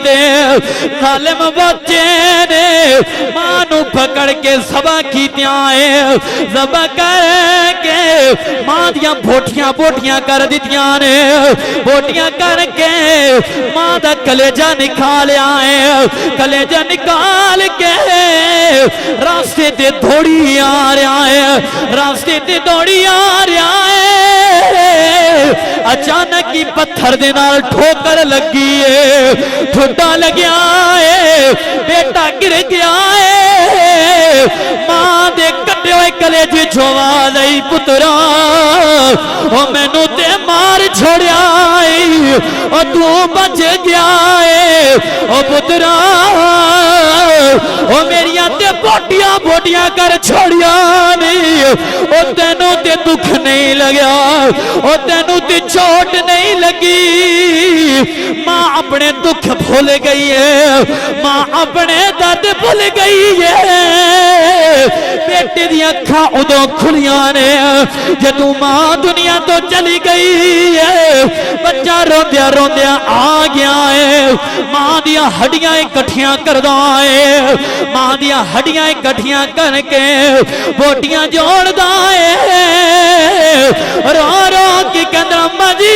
दे जालिम बच्चे ने मां नू पकड़ के सबा कीतियां ज़बह करके मां दियां बोटियां बोटियां कर दितियां ने बोटियां करके मां दा कलेजा निकालिया है कलेजा निकाल के रास्ते ते दौड़ी आ रहा है रास्ते ते दौड़ी आ रहा है अचानक ही पत्थर दे नाल ठोकर लगी है ठुड्डा लग्या है बेटा गिर गया है मां दे कटे हुए कलेजे चों आवाज आई पुत्रा ओ मैनू ते मार छोड़िया ओ तू बच गया है ओ पुत्रा ओ मेरिया ते बोटियां बोटियां कर छोड़िया नहीं ओ तेनू ते दुख नहीं लग्या ओ तेनू ते चोट नहीं लगी मां अपने दुख भूल गई है मां अपने दर्द भूल गई है बेटे दी अखां उदों खुलियां ने जदों मां दुनिया तो चली गई है बच्चा रोंदिया रोंदिया आ गया है मां दियां हड्डियां इकट्ठियां करदा है मां दियां हड्डियां इकट्ठियां करके बोटियां जोड़दा है रो रो की कहंदा अम्मा जी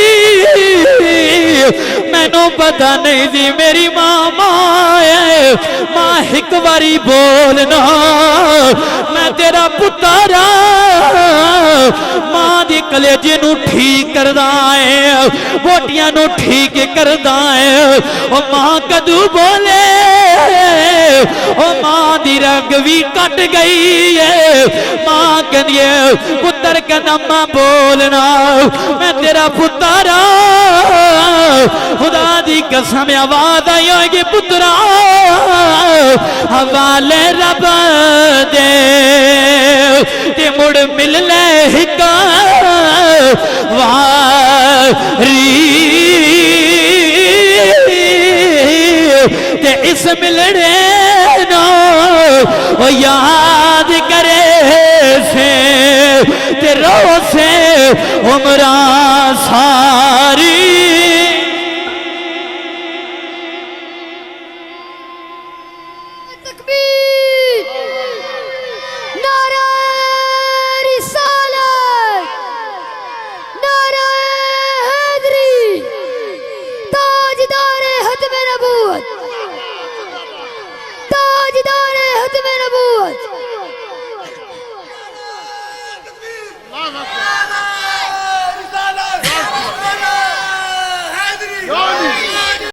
मैनू पता नहीं सी मेरी मां है मां एक बारी बोलना मैं तेरा पुत्तर मां दी कलेजे नू ठीक करदा है बोटियां नू ठीक करदा है ओ मां कदू बोले ओ मां दी रंग भी कट गई है मां कहंदी है पुत्तर कहंदा मां बोलना मैं तेरा पुत्तर खुदा दी कसम आवाज आई होगी पुत्रा हवाले रब दे ते मुड़ मिल ले हिका वारी ते इस मिलने नो ओ याद करे से ते रो से उमरा सारी ताजदार है खत्म नबूवत